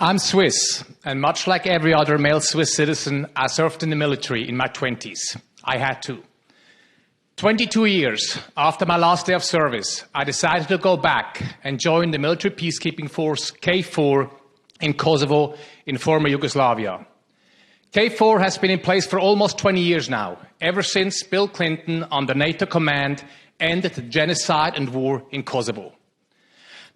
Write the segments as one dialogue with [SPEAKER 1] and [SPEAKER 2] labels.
[SPEAKER 1] I'm Swiss, and much like every other male Swiss citizen, I served in the military in my 20s. I had to. 22 years after my last day of service, I decided to go back and join the military peacekeeping force KFOR in Kosovo in former Yugoslavia. KFOR has been in place for almost 20 years now, ever since Bill Clinton, under NATO command, ended the genocide and war in Kosovo.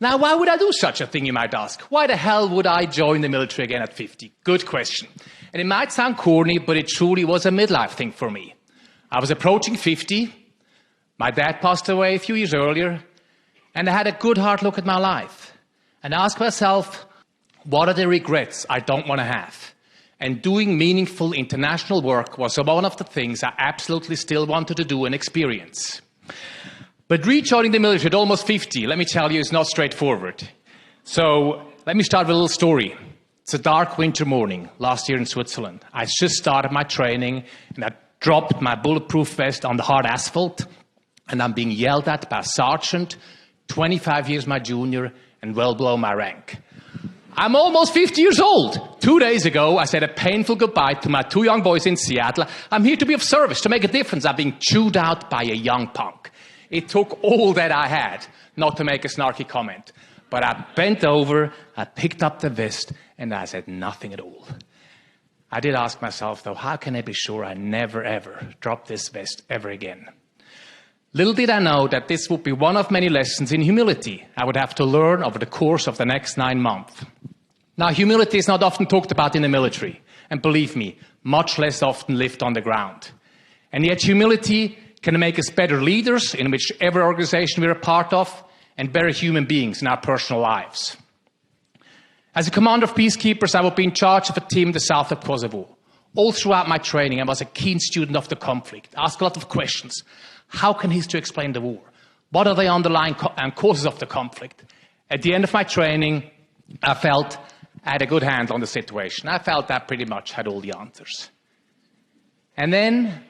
[SPEAKER 1] Now, why would I do such a thing, you might ask? Why the hell would I join the military again at 50? Good question. And it might sound corny, but it truly was a midlife thing for me. I was approaching 50. My dad passed away a few years earlier. And I had a good hard look at my life. And asked myself, what are the regrets I don't want to have? And doing meaningful international work was one of the things I absolutely still wanted to do and experience. But rejoining the military at almost 50, let me tell you, is not straightforward. So let me start with a little story. It's a dark winter morning last year in Switzerland. I just started my training and I dropped my bulletproof vest on the hard asphalt and I'm being yelled at by a sergeant, 25 years my junior and well below my rank. I'm almost 50 years old. 2 days ago, I said a painful goodbye to my 2 young boys in Seattle. I'm here to be of service, to make a difference. I'm being chewed out by a young punk. It took all that I had not to make a snarky comment. But I bent over, I picked up the vest, and I said nothing at all. I did ask myself, though, how can I be sure I never, ever drop this vest ever again? Little did I know that this would be one of many lessons in humility I would have to learn over the course of the next 9 months. Now, humility is not often talked about in the military, and believe me, much less often lived on the ground. And yet humility can make us better leaders in whichever organization we're a part of, and better human beings in our personal lives. As a commander of peacekeepers, I will be in charge of a team in the south of Kosovo. All throughout my training, I was a keen student of the conflict, asked a lot of questions. How can history explain the war? What are the underlying causes of the conflict? At the end of my training, I felt I had a good handle on the situation. I felt I pretty much had all the answers. And then,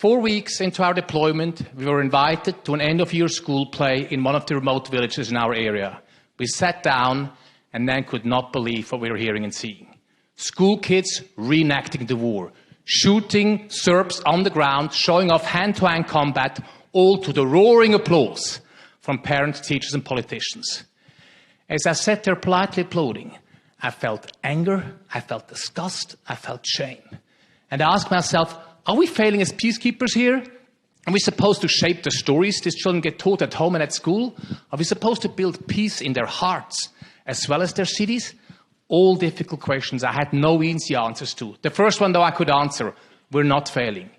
[SPEAKER 1] 4 weeks into our deployment, we were invited to an end-of-year school play in one of the remote villages in our area. We sat down and then could not believe what we were hearing and seeing. School kids reenacting the war, shooting Serbs on the ground, showing off hand-to-hand combat, all to the roaring applause from parents, teachers, and politicians. As I sat there politely applauding, I felt anger, I felt disgust, I felt shame. And I asked myself, are we failing as peacekeepers here? Are we supposed to shape the stories these children get taught at home and at school? Are we supposed to build peace in their hearts as well as their cities? All difficult questions I had no easy answers to. The first one, though, I could answer, we're not failing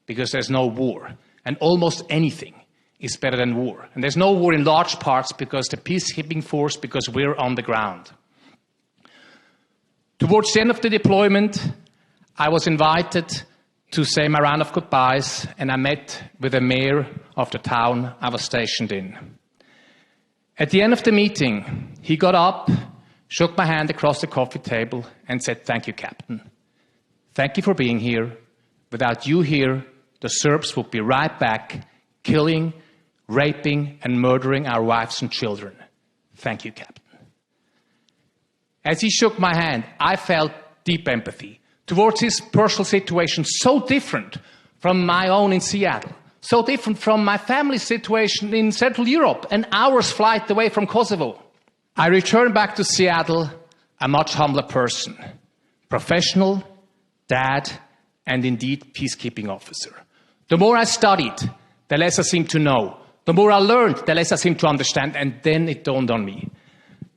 [SPEAKER 1] because there's no war. And almost anything is better than war. And there's no war in large parts because the peacekeeping force, because we're on the ground. Towards the end of the deployment, I was invited to say my round of goodbyes, and I met with the mayor of the town I was stationed in. At the end of the meeting, he got up, shook my hand across the coffee table, and said, "Thank you, Captain. Thank you for being here. Without you here, the Serbs would be right back, killing, raping, and murdering our wives and children. Thank you, Captain." As he shook my hand, I felt deep empathy towards his personal situation, so different from my own in Seattle, so different from my family's situation in Central Europe, an hour's flight away from Kosovo. I returned back to Seattle a much humbler person, professional, dad, and indeed peacekeeping officer. The more I studied, the less I seemed to know. The more I learned, the less I seemed to understand, and then it dawned on me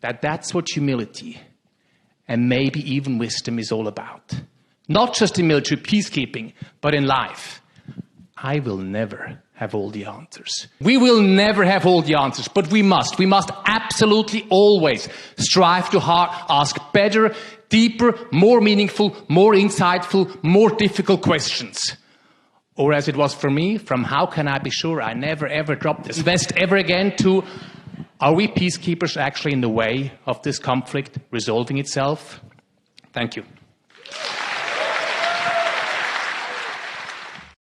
[SPEAKER 1] that that's what humility and maybe even wisdom is all about. Not just in military peacekeeping, but in life. I will never have all the answers. We will never have all the answers, but we must. We must absolutely always strive to ask better, deeper, more meaningful, more insightful, more difficult questions. Or as it was for me, from how can I be sure I never ever drop this vest ever again to, are we peacekeepers actually in the way of this conflict resolving itself? Thank you.